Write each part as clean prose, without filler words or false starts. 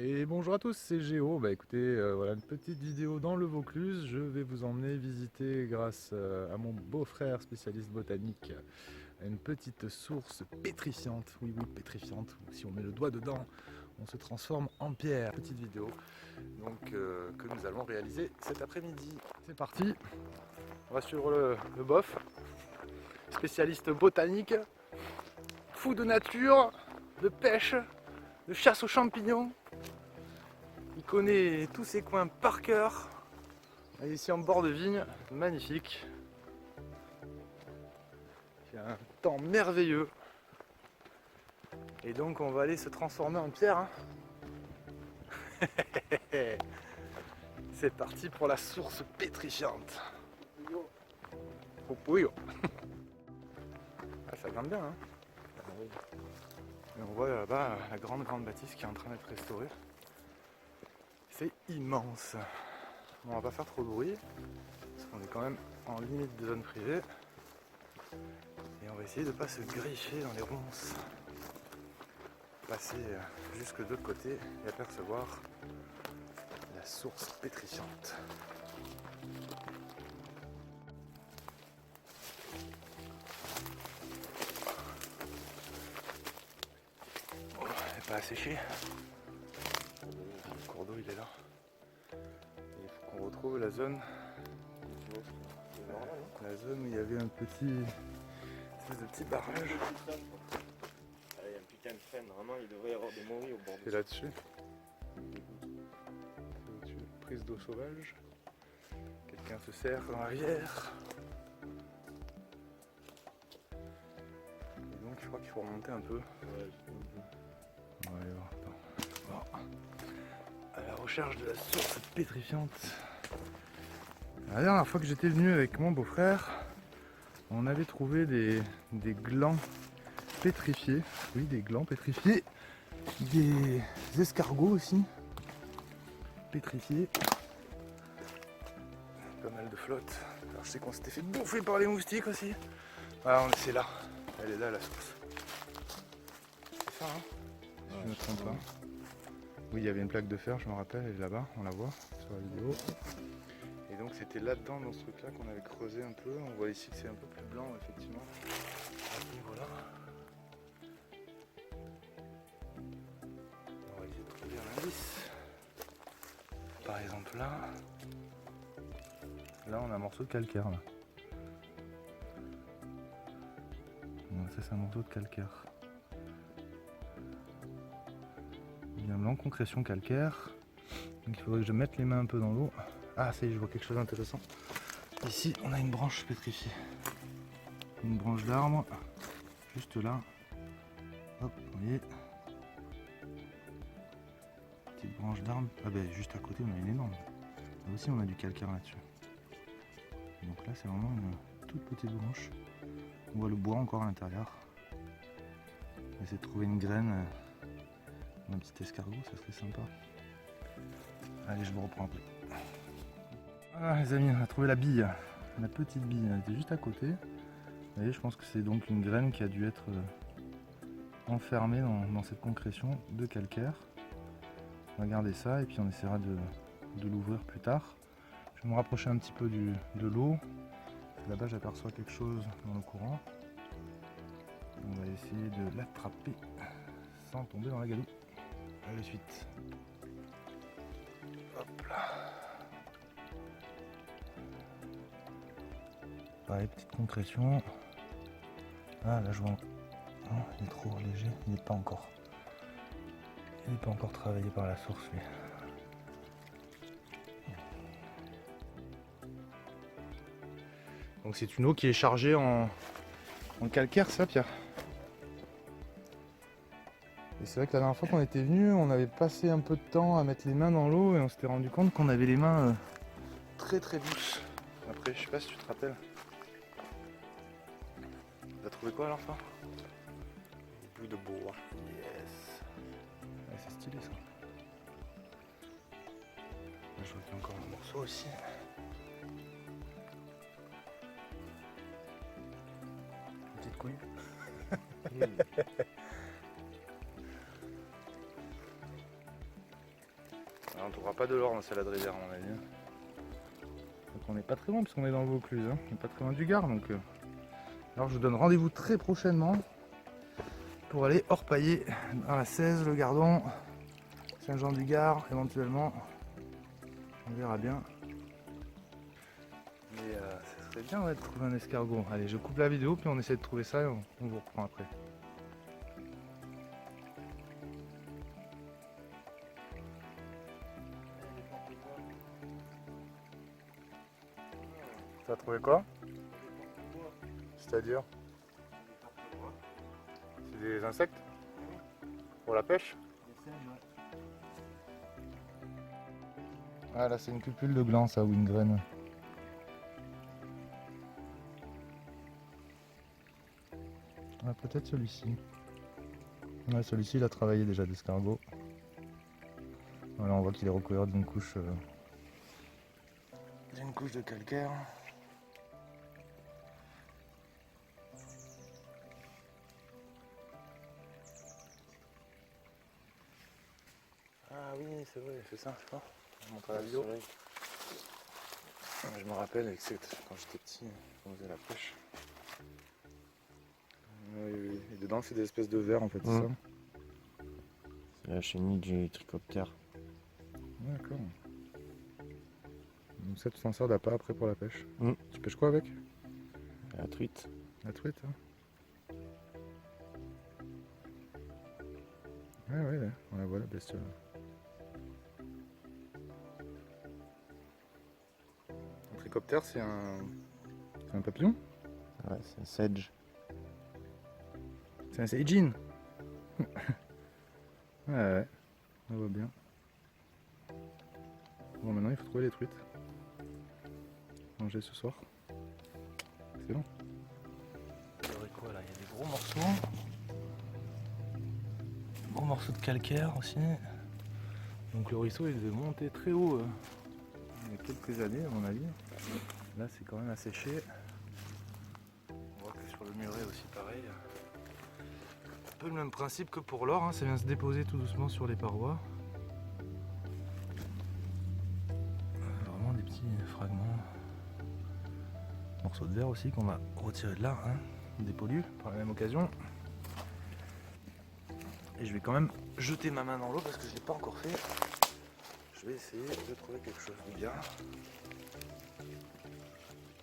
Et bonjour à tous, c'est Géo. Bah écoutez, voilà une petite vidéo dans le Vaucluse. Je vais vous emmener visiter, grâce à mon beau-frère spécialiste botanique, une petite source pétrifiante. Oui, oui, pétrifiante. Si on met le doigt dedans, on se transforme en pierre. Petite vidéo donc que nous allons réaliser cet après-midi. C'est parti. On va suivre le bof, spécialiste botanique, fou de nature, de pêche, de chasse aux champignons. Il connaît tous ces coins par cœur. Ici en bord de vigne, magnifique. Il y a un temps merveilleux. Et donc on va aller se transformer en pierre. Hein. C'est parti pour la source pétrifiante. Oh, pouyo. Ah, ça grimpe bien. Hein. Et on voit là-bas la grande bâtisse qui est en train d'être restaurée. C'est immense. Bon, on va pas faire trop de bruit, parce qu'on est quand même en limite de zone privée. Et on va essayer de ne pas se griffer dans les ronces. Passer jusque de l'autre côté et apercevoir la source pétrifiante. Oh, elle n'est pas asséchée. Le cours d'eau il est là. Et il faut qu'on retrouve la zone. La zone où il y avait un petit barrage. Il y a un putain de frein, vraiment il devrait y avoir des momies au bord de C'est là-dessus. Prise d'eau sauvage. Quelqu'un se sert dans la rivière. Et donc je crois qu'il faut remonter un peu. On va aller voir. Attends. Bon. À la recherche de la source pétrifiante. La dernière fois que j'étais venu avec mon beau-frère, on avait trouvé des glands pétrifiés. Oui, des glands pétrifiés. Des escargots aussi pétrifiés. Pas mal de flotte. Alors je sais qu'on s'était fait bouffer par les moustiques aussi. Voilà, c'est là. Elle est là la source. C'est ça, hein? Si je ne me trompe pas. Oui, il y avait une plaque de fer, je me rappelle, elle est là-bas, on la voit sur la vidéo. Et donc c'était là-dedans, dans ce truc-là, qu'on avait creusé un peu. On voit ici que c'est un peu plus blanc, effectivement. À ce niveau-là. On va essayer de trouver un indice. Par exemple là. Là, on a un morceau de calcaire. Là. Donc, ça, c'est un morceau de calcaire. Il y a une longue concrétion calcaire. Donc il faudrait que je mette les mains un peu dans l'eau. Ah, ça y est, je vois quelque chose d'intéressant. Ici, on a une branche pétrifiée. Une branche d'arbre. Juste là. Hop, vous voyez. Petite branche d'arbre. Ah ben, juste à côté, on a une énorme. Là aussi, on a du calcaire là-dessus. Donc là, c'est vraiment une toute petite branche. On voit le bois encore à l'intérieur. On va essayer de trouver une graine d'un petit escargot, ça serait sympa. Allez, je vous reprends après. Voilà les amis, on a trouvé la bille. La petite bille, elle était juste à côté. Vous voyez, je pense que c'est donc une graine qui a dû être enfermée dans cette concrétion de calcaire. On va garder ça et puis on essaiera de l'ouvrir plus tard. Je vais me rapprocher un petit peu de l'eau. Là-bas, j'aperçois quelque chose dans le courant. On va essayer de l'attraper sans tomber dans la gadoue. À la suite. Hop là. Pareil, petite concrétion. Ah là je vois. Non, il est trop léger, il n'est pas encore. Il n'est pas encore travaillé par la source lui. Donc c'est une eau qui est chargée en calcaire, ça Pierre? Et c'est vrai que la dernière fois qu'on était venu, on avait passé un peu de temps à mettre les mains dans l'eau et on s'était rendu compte qu'on avait les mains très douces. Après, je sais pas si tu te rappelles. T'as trouvé quoi à l'enfant? bout de bois. Yes. Ouais, c'est stylé ça. Là, je vois qu'il y a encore un morceau aussi. Une petite couille. on trouvera pas de l'or dans celle-là de rivière à mon avis. Donc on n'est pas très loin puisqu'on est dans le Vaucluse, hein. On n'est pas très loin du Gard. Donc, alors je vous donne rendez-vous très prochainement pour aller orpailler dans la 16, le Gardon, Saint-Jean-du-Gard éventuellement. On verra bien. Mais ça serait bien, ouais, de trouver un escargot. Allez, je coupe la vidéo puis on essaie de trouver ça et on vous reprend après. T'as trouvé quoi? C'est-à-dire? C'est des insectes? Pour la pêche? Ah là c'est une cupule de gland ça, ou une graine. Ah, peut-être celui-ci. Ouais, celui-ci il a travaillé déjà d'escargot. Voilà, on voit qu'il est recouvert d'une couche de calcaire. Ah oui, c'est vrai, c'est ça, je crois. Je montre la vidéo. Je me rappelle avec quand j'étais petit, on faisait la pêche. Oui, oui. Et dedans c'est des espèces de vers en fait, c'est ça? C'est la chenille du trichoptère. D'accord. Donc ça tu t'en sers d'appât après pour la pêche. Tu pêches quoi avec? La truite. La truite, hein. Ouais, on la voit la bestiole. Un trichoptère c'est un papillon? Ouais, c'est un sedge. C'est un seijin. Ouais, on voit bien. Bon, maintenant il faut trouver les truites. Manger ce soir. Excellent. Il y aurait quoi là? Il y a des gros morceaux. Gros morceaux de calcaire aussi. Donc le ruisseau il devait monter très haut il y a quelques années à mon avis. Là c'est quand même asséché. On voit que sur le muret aussi pareil. Un peu le même principe que pour l'or, hein. Ça vient se déposer tout doucement sur les parois. Vraiment des petits fragments. Morceaux de verre aussi qu'on va retirer de là, hein, des pollus par la même occasion. Et je vais quand même jeter ma main dans l'eau parce que je ne l'ai pas encore fait. Je vais essayer de trouver quelque chose de bien.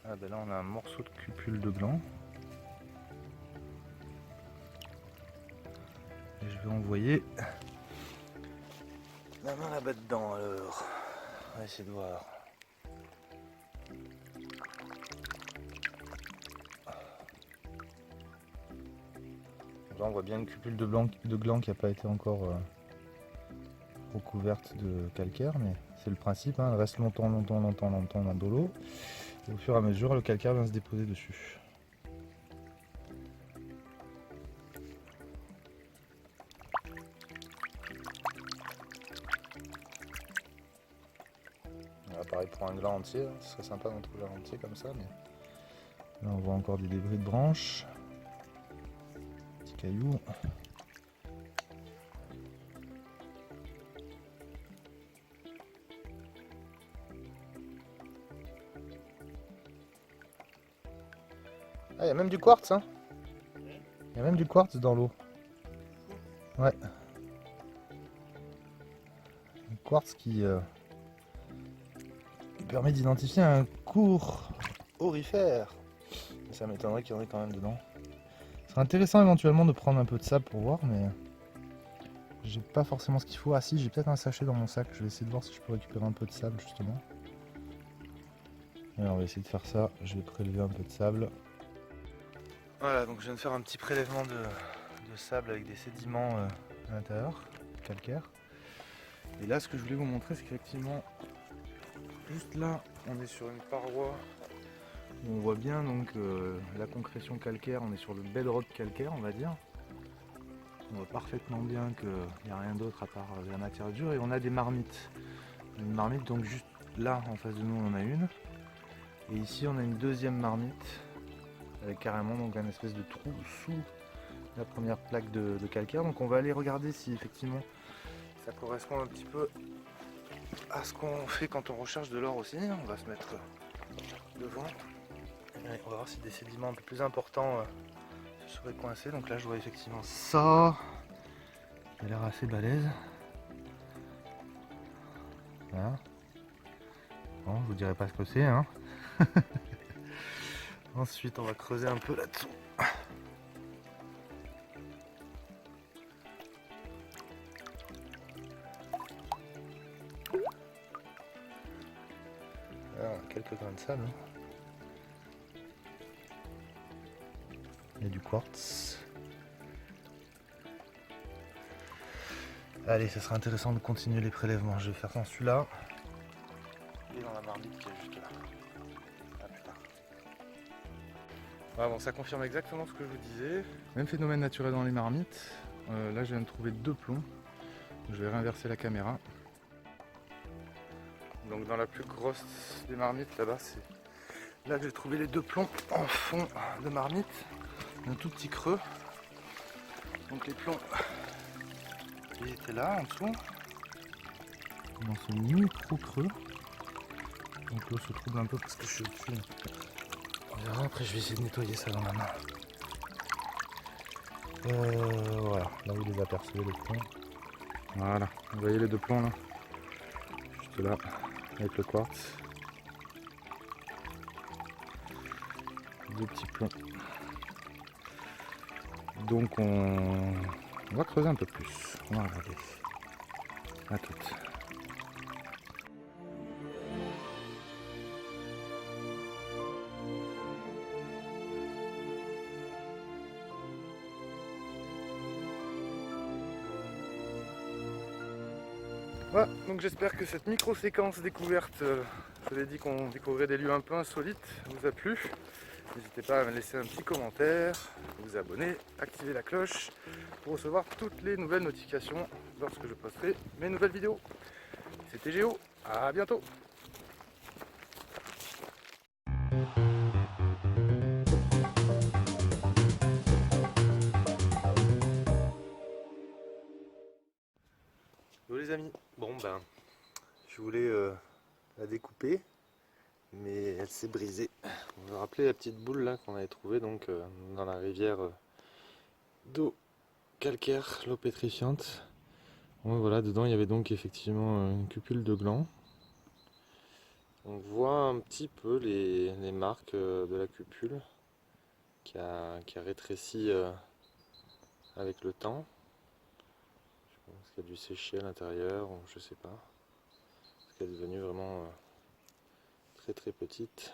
Ah ben là on a un morceau de cupule de gland. Et je vais envoyer la main là-bas dedans alors. On va essayer de voir. Là on voit bien une cupule de gland qui n'a pas été encore recouverte de calcaire, mais c'est le principe, hein, elle reste longtemps dans l'eau. Et au fur et à mesure le calcaire vient se déposer dessus. Là, pareil pour un gland entier, hein, ce serait sympa d'en trouver un entier comme ça, mais là on voit encore des débris de branches. Cailloux. Ah, il y a même du quartz, hein. Il y a même du quartz dans l'eau. Ouais. Un quartz qui permet d'identifier un cours aurifère. Ça m'étonnerait qu'il y en ait quand même dedans. C'est intéressant éventuellement de prendre un peu de sable pour voir, mais j'ai pas forcément ce qu'il faut. Ah si, j'ai peut-être un sachet dans mon sac. Je vais essayer de voir si je peux récupérer un peu de sable justement. Alors on va essayer de faire ça. Je vais prélever un peu de sable. Voilà, donc je viens de faire un petit prélèvement de sable avec des sédiments à l'intérieur, calcaire. Et là, ce que je voulais vous montrer, c'est qu'effectivement, juste là, on est sur une paroi. On voit bien donc la concrétion calcaire, on est sur le bedrock calcaire on va dire. On voit parfaitement bien qu'il n'y a rien d'autre à part la matière dure et on a des marmites. Une marmite donc juste là en face de nous on en a une. Et ici on a une deuxième marmite avec carrément donc un espèce de trou sous la première plaque de calcaire. Donc on va aller regarder si effectivement ça correspond un petit peu à ce qu'on fait quand on recherche de l'or aussi. On va se mettre devant. Et on va voir si des sédiments un peu plus importants se seraient coincés. Donc là je vois effectivement ça. Ça a l'air assez balèze. Voilà. Bon, je vous dirai pas ce que c'est, hein. Ensuite on va creuser un peu là-dessous. Alors, quelques grains de sable. Il y a du quartz. Allez, ça sera intéressant de continuer les prélèvements. Je vais faire dans celui-là et dans la marmite qui est juste là. À plus tard. Voilà, bon, ça confirme exactement ce que je vous disais. Même phénomène naturel dans les marmites. Là, je viens de trouver 2 plombs. Je vais réinverser la caméra. Donc dans la plus grosse des marmites là-bas, c'est là que j'ai trouvé les 2 plombs en fond de marmite. Un tout petit creux. Donc les plombs, ils étaient là en dessous. Dans ce micro creux. Donc l'eau se trouble un peu parce que je suis au-dessus. On verra, après je vais essayer de nettoyer ça dans ma main. Voilà, là vous les apercevez les plombs. Voilà, vous voyez les 2 plombs là. Juste là. Avec le quartz, 2 petits plombs. Donc on va creuser un peu plus. On va regarder. À toutes. Voilà, donc j'espère que cette micro-séquence découverte, je vous ai dit qu'on découvrait des lieux un peu insolites, vous a plu. N'hésitez pas à me laisser un petit commentaire, vous abonner, activer la cloche pour recevoir toutes les nouvelles notifications lorsque je posterai mes nouvelles vidéos. C'était Géo, à bientôt. Hello les amis, bon ben, je voulais la découper, mais elle s'est brisée. Vous vous rappelez la petite boule là qu'on avait trouvée donc dans la rivière d'eau calcaire, l'eau pétrifiante. Bon, voilà, dedans il y avait donc effectivement une cupule de gland. On voit un petit peu les marques de la cupule qui a rétréci avec le temps. Je pense qu'elle a dû sécher à l'intérieur, je sais pas. Parce qu'elle est devenue vraiment très très petite.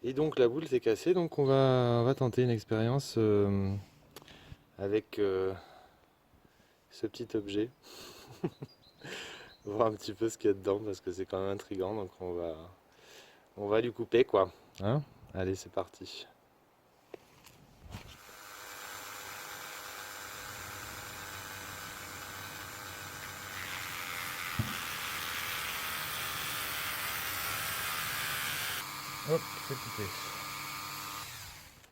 Et donc la boule s'est cassée, donc on va tenter une expérience avec ce petit objet. Voir un petit peu ce qu'il y a dedans parce que c'est quand même intriguant, donc on va lui couper quoi. Hein? Allez, c'est parti. Hop, c'est coupé.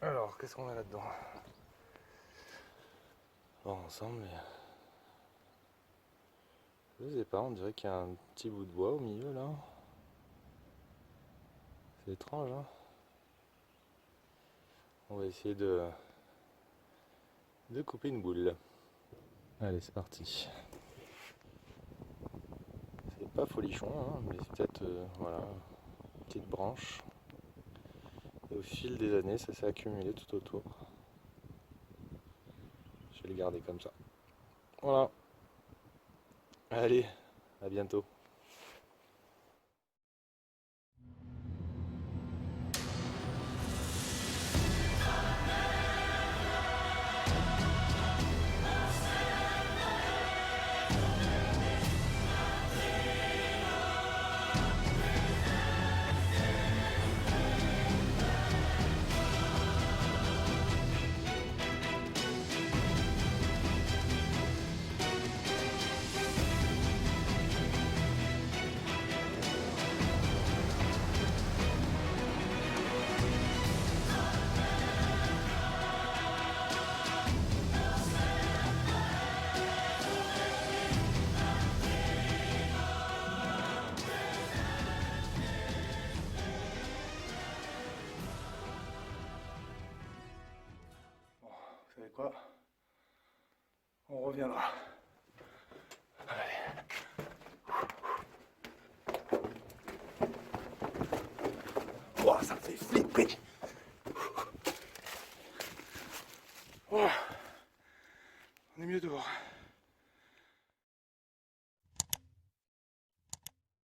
Alors, qu'est-ce qu'on a là-dedans? Bon, ensemble, je sais pas, on dirait qu'il y a un petit bout de bois au milieu là. C'est étrange, hein? On va essayer de couper une boule. Allez, c'est parti. C'est pas folichon, hein, mais c'est peut-être voilà, une petite branche. Et au fil des années, ça s'est accumulé tout autour. Je vais le garder comme ça. Voilà. Allez, à bientôt. pas, on reviendra.